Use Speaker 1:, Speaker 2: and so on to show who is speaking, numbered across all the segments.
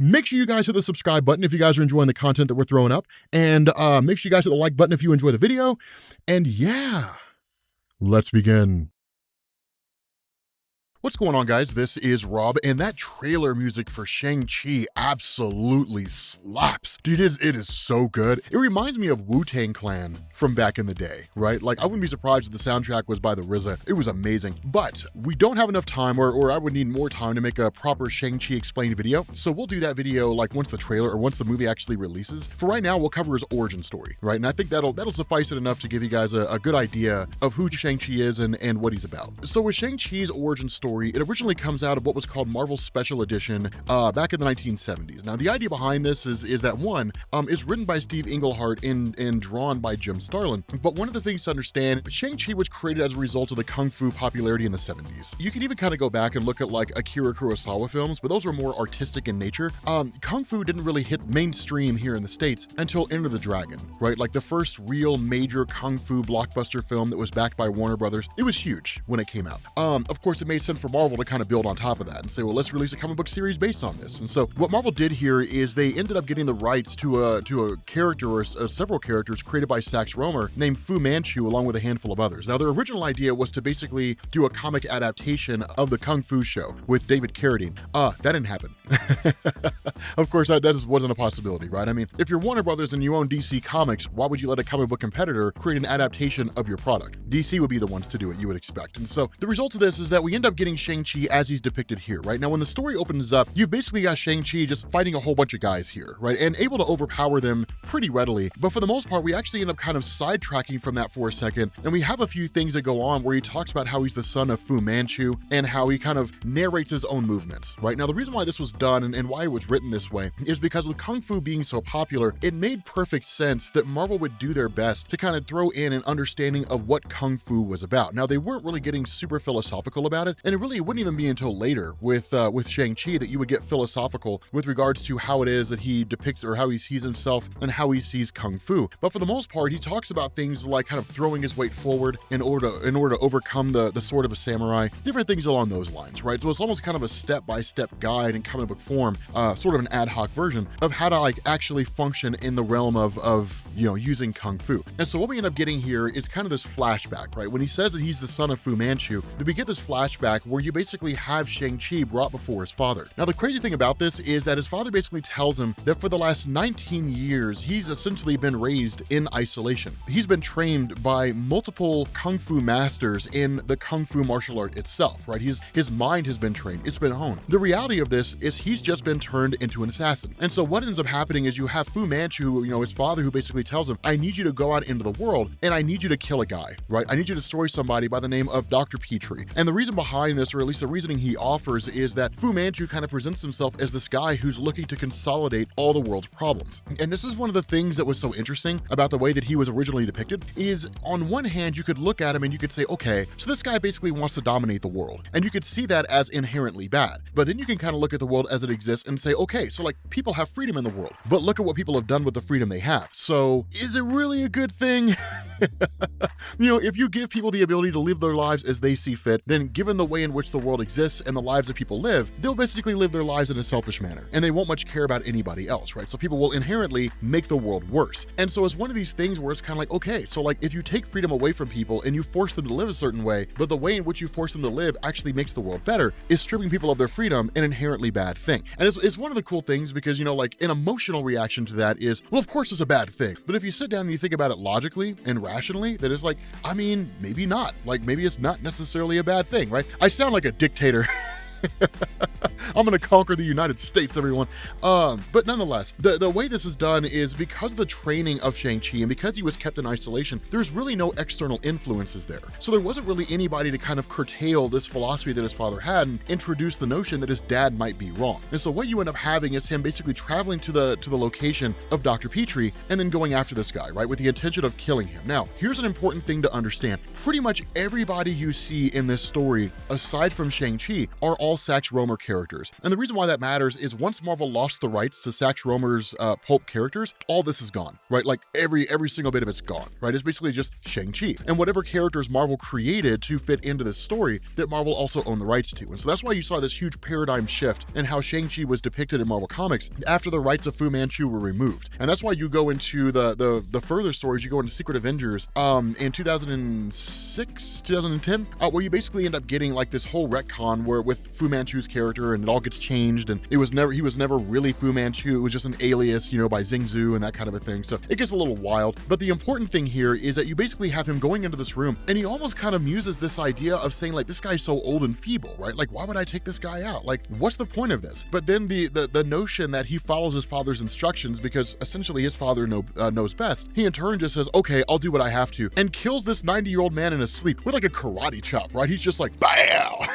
Speaker 1: Make sure you guys hit the subscribe button if you guys are enjoying the content that we're throwing up. And make sure you guys hit the like button if you enjoy the video. And yeah, let's begin. What's going on, guys? This is Rob, and that trailer music for Shang Chi absolutely slaps. Dude, it is so good. It reminds me of Wu-Tang Clan from back in the day, right? Like, I wouldn't be surprised if the soundtrack was by the RZA. It was amazing. But we don't have enough time, or I would need more time to make a proper Shang Chi explained video. So we'll do that video like once the trailer or once the movie actually releases. For right now, we'll cover his origin story, right? And I think that'll suffice it enough to give you guys a good idea of who Shang-Chi is and what he's about. So with Shang-Chi's origin story, it originally comes out of what was called Marvel's Special Edition back in the 1970s. Now, the idea behind this is that one is written by Steve Englehart and drawn by Jim Starlin. But one of the things to understand, Shang-Chi was created as a result of the Kung Fu popularity in the 70s. You can even kind of go back and look at like Akira Kurosawa films, but those were more artistic in nature. Kung Fu didn't really hit mainstream here in the States until Enter the Dragon, right? Like the first real major Kung Fu blockbuster film that was backed by Warner Brothers. It was huge when it came out. Of course, it made sense for Marvel to kind of build on top of that and say, well, let's release a comic book series based on this. And so what Marvel did here is they ended up getting the rights to a character or several characters created by Sax Rohmer named Fu Manchu, along with a handful of others. Now, their original idea was to basically do a comic adaptation of the Kung Fu show with David Carradine. That didn't happen. Of course, that just wasn't a possibility, right? I mean, if you're Warner Brothers and you own DC Comics, why would you let a comic book competitor create an adaptation of your product? DC would be the ones to do it, you would expect. And so the result of this is that we end up getting Shang-Chi as he's depicted here, right? Now, when the story opens up, you've basically got Shang-Chi just fighting a whole bunch of guys here, right? And able to overpower them pretty readily. But for the most part, we actually end up kind of sidetracking from that for a second. And we have a few things that go on where he talks about how he's the son of Fu Manchu and how he kind of narrates his own movements, right? Now, the reason why this was done and why it was written this way is because with Kung Fu being so popular, it made perfect sense that Marvel would do their best to kind of throw in an understanding of what Kung Fu was about. Now, they weren't really getting super philosophical about it, and it really wouldn't even be until later with Shang-Chi that you would get philosophical with regards to how it is that he depicts or how he sees himself and how he sees Kung Fu. But for the most part, he talks about things like kind of throwing his weight forward in order to overcome the sword of a samurai, different things along those lines, right? So it's almost kind of a step-by-step guide in comic book form, sort of an ad hoc version of how to like actually function in the realm of using Kung Fu. And so what we end up getting here is kind of this flashback, right? When he says that he's the son of Fu Manchu, we get this flashback where you basically have Shang-Chi brought before his father. Now, the crazy thing about this is that his father basically tells him that for the last 19 years, he's essentially been raised in isolation. He's been trained by multiple Kung Fu masters in the Kung Fu martial art itself, right? His mind has been trained. It's been honed. The reality of this is he's just been turned into an assassin. And so what ends up happening is you have Fu Manchu, his father, who basically tells him, I need you to go out into the world and I need you to kill a guy, right? I need you to destroy somebody by the name of Dr. Petrie. And the reason behind this, or at least the reasoning he offers, is that Fu Manchu kind of presents himself as this guy who's looking to consolidate all the world's problems. And this is one of the things that was so interesting about the way that he was originally depicted is, on one hand, you could look at him and you could say, okay, so this guy basically wants to dominate the world. And you could see that as inherently bad. But then you can kind of look at the world as it exists and say, okay, so like people have freedom in the world, but look at what people have done with the freedom they have. So is it really a good thing? If you give people the ability to live their lives as they see fit, then given the way in which the world exists and the lives that people live, they'll basically live their lives in a selfish manner and they won't much care about anybody else, right? So people will inherently make the world worse. And so it's one of these things where it's kind of like, okay, so like if you take freedom away from people and you force them to live a certain way, but the way in which you force them to live actually makes the world better, is stripping people of their freedom an inherently bad thing. And it's one of the cool things because, like an emotional reaction to that is, well, of course it's a bad thing. But if you sit down and you think about it logically and rationally, that is like, I mean, maybe not. Like maybe it's not necessarily a bad thing, right? I sound like a dictator. I'm gonna conquer the United States, everyone. But nonetheless, the way this is done is because of the training of Shang-Chi and because he was kept in isolation, there's really no external influences there. So there wasn't really anybody to kind of curtail this philosophy that his father had and introduce the notion that his dad might be wrong. And so what you end up having is him basically traveling to the location of Dr. Petrie and then going after this guy, right, with the intention of killing him. Now, here's an important thing to understand. Pretty much everybody you see in this story, aside from Shang-Chi, are all all Sax Rohmer characters. And the reason why that matters is once Marvel lost the rights to Sax Rohmer's pulp characters, all this is gone, right? Like every single bit of it's gone, right? It's basically just Shang-Chi and whatever characters Marvel created to fit into this story that Marvel also owned the rights to. And so that's why you saw this huge paradigm shift in how Shang-Chi was depicted in Marvel Comics after the rights of Fu Manchu were removed. And that's why you go into the further stories, you go into Secret Avengers in 2006, 2010, where you basically end up getting like this whole retcon where with Fu Manchu's character and it all gets changed and he was never really Fu Manchu. It was just an alias, by Xing Zhu and that kind of a thing. So it gets a little wild. But the important thing here is that you basically have him going into this room and he almost kind of muses this idea of saying like, this guy's so old and feeble, right? Like, why would I take this guy out? Like, what's the point of this? But then the notion that he follows his father's instructions because essentially his father knows best, he in turn just says, okay, I'll do what I have to, and kills this 90-year-old man in his sleep with like a karate chop, right? He's just like, BAM!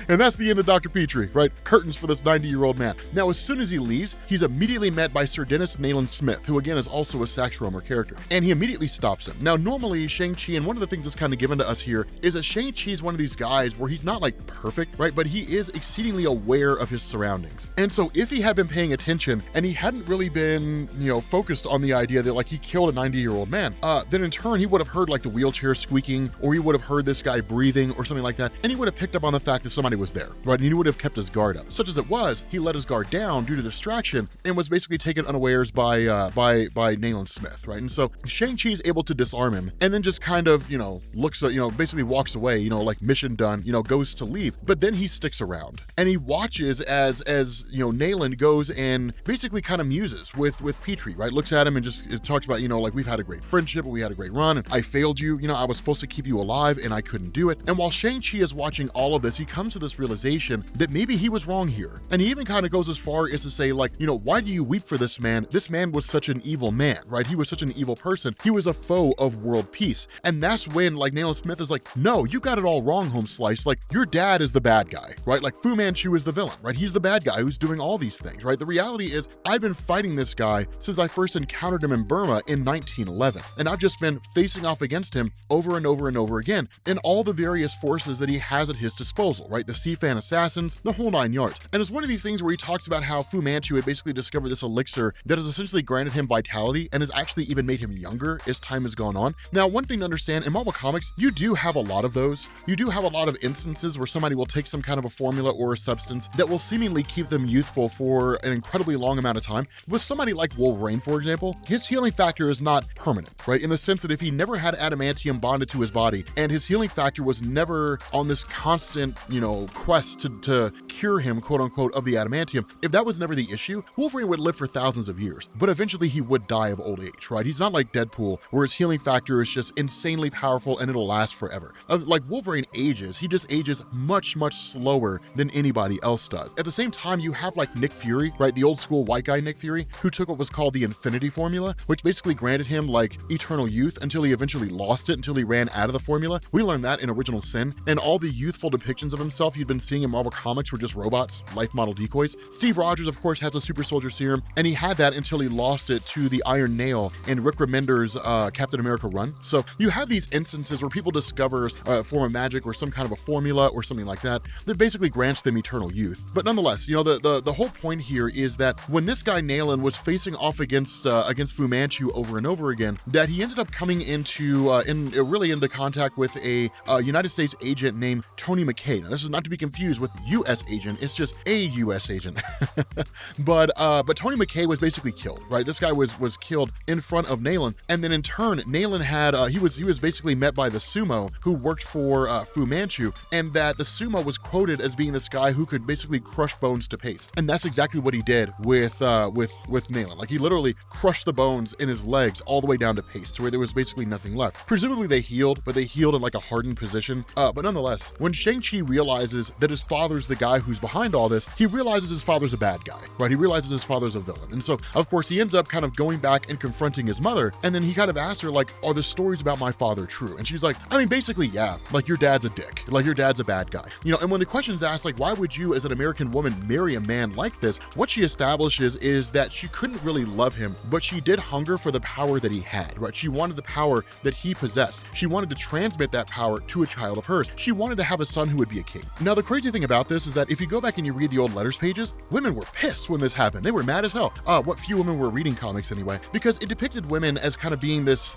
Speaker 1: And that's the end of Dr. Petrie, right? Curtains for this 90-year-old man. Now, as soon as he leaves, he's immediately met by Sir Dennis Nayland Smith, who again is also a Sax Rohmer character, and he immediately stops him. Now, normally Shang-Chi, and one of the things that's kind of given to us here is that Shang-Chi is one of these guys where he's not like perfect, right? But he is exceedingly aware of his surroundings. And so if he had been paying attention and he hadn't really been, focused on the idea that like he killed a 90-year-old man, then in turn he would have heard like the wheelchair squeaking, or he would have heard this guy breathing or something like that, and he would have picked up on the fact that somebody was there, right? And he would have kept his guard up. Such as it was, he let his guard down due to distraction and was basically taken unawares by Nayland Smith, right? And so Shang-Chi is able to disarm him and then just kind of, looks, basically walks away, like mission done, goes to leave. But then he sticks around and he watches as Nayland goes and basically kind of muses with Petrie, right? Looks at him and just talks about, like we've had a great friendship and we had a great run and I failed you, I was supposed to keep you alive and I couldn't do it. And while Shang-Chi is watching all of this, he comes to this realization that maybe he was wrong here. And he even kind of goes as far as to say like, why do you weep for this man? This man was such an evil man, right? He was such an evil person. He was a foe of world peace. And that's when like Nayland Smith is like, no, you got it all wrong, Home Slice. Like your dad is the bad guy, right? Like Fu Manchu is the villain, right? He's the bad guy who's doing all these things, right? The reality is I've been fighting this guy since I first encountered him in Burma in 1911. And I've just been facing off against him over and over and over again in all the various forces that he has at his disposal, right? The Seafan assassins, the whole 9 yards. And it's one of these things where he talks about how Fu Manchu had basically discovered this elixir that has essentially granted him vitality and has actually even made him younger as time has gone on. Now, one thing to understand, in Marvel Comics, you do have a lot of those. You do have a lot of instances where somebody will take some kind of a formula or a substance that will seemingly keep them youthful for an incredibly long amount of time. With somebody like Wolverine, for example, his healing factor is not permanent, right? In the sense that if he never had adamantium bonded to his body and his healing factor was never on this constant, quest to cure him, quote unquote, of the adamantium, if that was never the issue, Wolverine would live for thousands of years, but eventually he would die of old age, right? He's not like Deadpool, where his healing factor is just insanely powerful and it'll last forever. Like Wolverine ages, he just ages much, much slower than anybody else does. At the same time, you have like Nick Fury, right? The old school white guy Nick Fury, who took what was called the Infinity Formula, which basically granted him like eternal youth until he eventually lost it, until he ran out of the formula. We learned that in Original Sin, and all the youthful depictions of himself you'd been seeing in Marvel Comics were just robots, life model decoys. Steve Rogers, of course, has a super soldier serum, and he had that until he lost it to the Iron Nail in Rick Remender's Captain America run. So you have these instances where people discover a form of magic or some kind of a formula or something like that basically grants them eternal youth. But nonetheless, the whole point here is that when this guy Nayland was facing off against Fu Manchu over and over again, that he ended up coming into contact with a United States agent named Tony McKay. Now, this is not to be confused with U.S. agent, it's just a U.S. agent. but Tony McKay was basically killed, right? This guy was killed in front of Nayland, and then in turn, Nayland had he was basically met by the Sumo who worked for Fu Manchu, and that the Sumo was quoted as being this guy who could basically crush bones to paste, and that's exactly what he did with Nayland. Like he literally crushed the bones in his legs all the way down to paste, to where there was basically nothing left. Presumably they healed, but they healed in like a hardened position. But nonetheless, when Shang-Chi realizes that his father's the guy who's behind all this, he realizes his father's a bad guy, right? He realizes his father's a villain. And so, of course, he ends up kind of going back and confronting his mother. And then he kind of asks her, like, are the stories about my father true? And she's like, I mean, basically, yeah, like your dad's a dick, like your dad's a bad guy. And when the question's asked, like, why would you as an American woman marry a man like this? What she establishes is that she couldn't really love him, but she did hunger for the power that he had, right? She wanted the power that he possessed. She wanted to transmit that power to a child of hers. She wanted to have a son who would be a king. Now, the crazy thing about this is that if you go back and you read the old letters pages, women were pissed when this happened. They were mad as hell. What few women were reading comics anyway, because it depicted women as kind of being this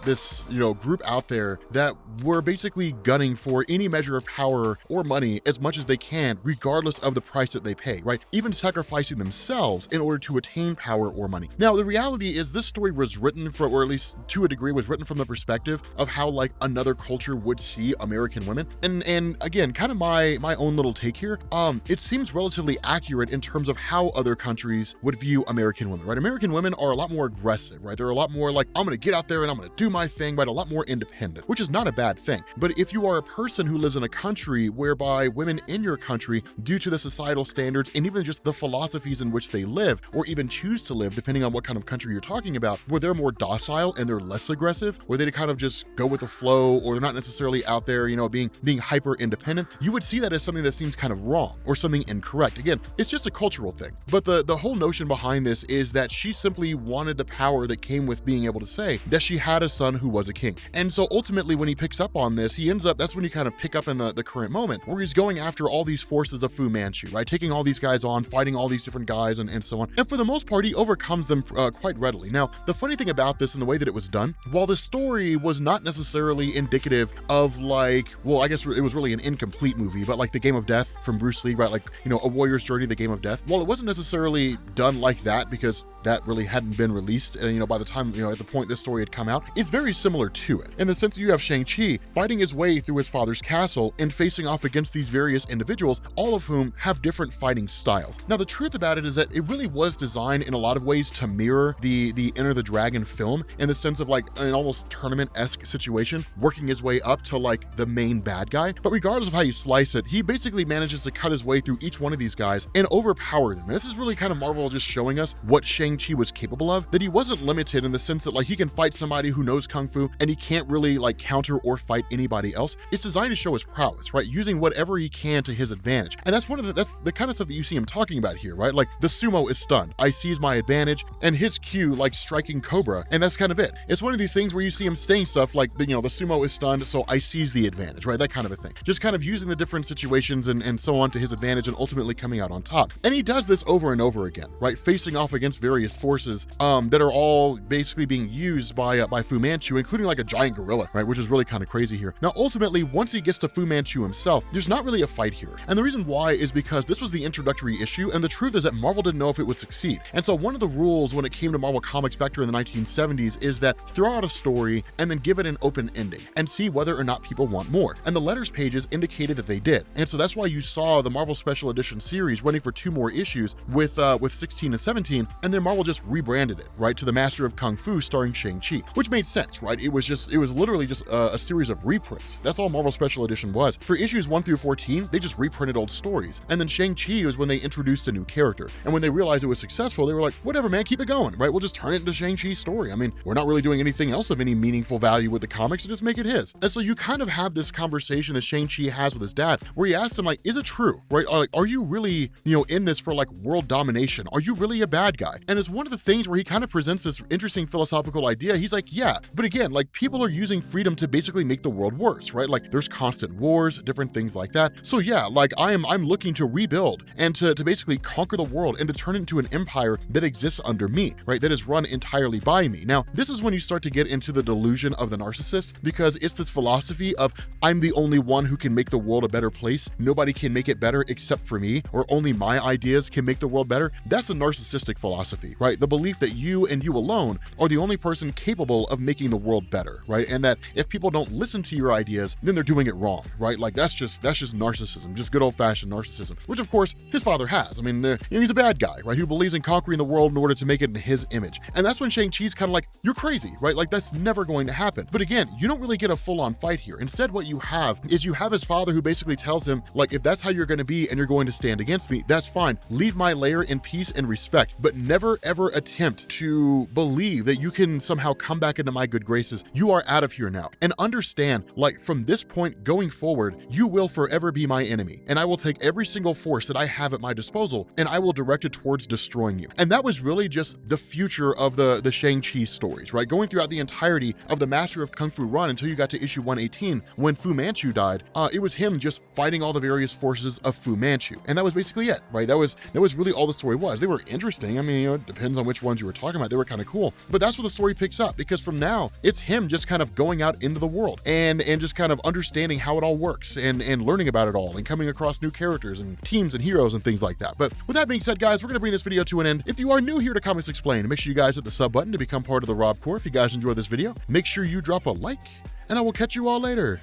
Speaker 1: group out there that were basically gunning for any measure of power or money as much as they can, regardless of the price that they pay, right? Even sacrificing themselves in order to attain power or money. Now, the reality is this story was written from, or at least to a degree, was written from the perspective of how like another culture would see American women. And again, kind of my own little take here. It seems relatively accurate in terms of how other countries would view American women, right? American women are a lot more aggressive, right? They're a lot more like, I'm gonna get out there and I'm gonna do my thing, right? A lot more independent, which is not a bad thing. But if you are a person who lives in a country whereby women in your country, due to the societal standards and even just the philosophies in which they live, or even choose to live, depending on what kind of country you're talking about, where they're more docile and they're less aggressive, where they kind of just go with the flow, or they're not necessarily out there, being hyper independent, you would see that as something that seems kind of wrong or something incorrect. Again, it's just a cultural thing. But the whole notion behind this is that she simply wanted the power that came with being able to say that she had a son who was a king. And so ultimately, when he picks up on this, that's when you kind of pick up in the current moment, where he's going after all these forces of Fu Manchu, right? Taking all these guys on, fighting all these different guys and so on. And for the most part, he overcomes them quite readily. Now, the funny thing about this and the way that it was done, while the story was not necessarily indicative of I guess it was really an incomplete movie, but like The Game of Death from Bruce Lee, right? Like, A Warrior's Journey, The Game of Death. While it wasn't necessarily done like that, because that really hadn't been released, by the time, at the point this story had come out, it's very similar to it. In the sense that you have Shang Chi fighting his way through his father's castle and facing off against these various individuals, all of whom have different fighting styles. Now, the truth about it is that it really was designed in a lot of ways to mirror the Enter the Dragon film, in the sense of like an almost tournament-esque situation, working his way up to like the main bad guy. But regardless of how you slice it, he basically manages to cut his way through each one of these guys and overpower them. And this is really kind of Marvel just showing us what Shang-Chi was capable of, that he wasn't limited in the sense that like he can fight somebody who knows Kung Fu and he can't really like counter or fight anybody else. It's designed to show his prowess, right? Using whatever he can to his advantage. And that's the kind of stuff that you see him talking about here, right? Like the sumo is stunned, I seize my advantage, and his cue like striking Cobra, and that's kind of it. It's one of these things where you see him saying stuff like the sumo is stunned, so I seize the advantage, right? That kind of a thing. Just kind of using the different situations and so on to his advantage, and ultimately coming out on top. And he does this over and over again, right? Facing off against various forces that are all basically being used by Fu Manchu, including like a giant gorilla, right? Which is really kind of crazy here. Now, ultimately, once he gets to Fu Manchu himself, there's not really a fight here. And the reason why is because this was the introductory issue, and the truth is that Marvel didn't know if it would succeed. And so one of the rules when it came to Marvel Comics back during the 1970s is that throw out a story and then give it an open ending and see whether or not people want more. And the letters pages indicated that they did. And so that's why you saw the Marvel Special Edition series running for 2 more issues with 16 and 17, and then Marvel just rebranded it, right, to The Master of Kung Fu starring Shang-Chi, which made sense, right? It was literally just a series of reprints. That's all Marvel Special Edition was. For issues 1 through 14, they just reprinted old stories. And then Shang-Chi was when they introduced a new character. And when they realized it was successful, they were like, whatever, man, keep it going, right? We'll just turn it into Shang-Chi's story. I mean, we're not really doing anything else of any meaningful value with the comics, so just make it his. And so you kind of have this conversation that Shang-Chi has with his dad, where he asks him, like, is it true, right? Like, are you really, in this for like world domination? Are you really a bad guy? And it's one of the things where he kind of presents this interesting philosophical idea. He's like, yeah, but again, like people are using freedom to basically make the world worse, right? Like there's constant wars, different things like that. So yeah, like I'm looking to rebuild and to basically conquer the world and to turn it into an empire that exists under me, right? That is run entirely by me. Now, this is when you start to get into the delusion of the narcissist, because it's this philosophy of I'm the only one who can make the world a better place. Nobody can make it better except for me, or only my ideas can make the world better. That's a narcissistic philosophy, right? The belief that you and you alone are the only person capable of making the world better, right? And that if people don't listen to your ideas, then they're doing it wrong, right? Like that's just narcissism, just good old-fashioned narcissism, which of course his father has. I mean, he's a bad guy, right? Who believes in conquering the world in order to make it in his image. And that's when Shang-Chi's kind of like, you're crazy, right? Like that's never going to happen. But again, you don't really get a full-on fight here. Instead, what you have is you have his father who basically tells him, like, if that's how you're going to be and you're going to stand against me, that's fine. Leave my lair in peace and respect, but never ever attempt to believe that you can somehow come back into my good graces. You are out of here now. And understand, like from this point going forward, you will forever be my enemy. And I will take every single force that I have at my disposal and I will direct it towards destroying you. And that was really just the future of the Shang-Chi stories, right? Going throughout the entirety of the Master of Kung Fu run until you got to issue 118 when Fu Manchu died, it was him just fighting all all the various forces of Fu Manchu. And that was basically it, right? That was really all the story was. They were interesting. I mean, it depends on which ones you were talking about. They were kind of cool. But that's where the story picks up, because from now, it's him just kind of going out into the world and just kind of understanding how it all works and learning about it all and coming across new characters and teams and heroes and things like that. But with that being said, guys, we're going to bring this video to an end. If you are new here to Comics Explained, make sure you guys hit the sub button to become part of the Rob Corps. If you guys enjoyed this video, make sure you drop a like, and I will catch you all later.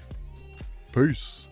Speaker 1: Peace.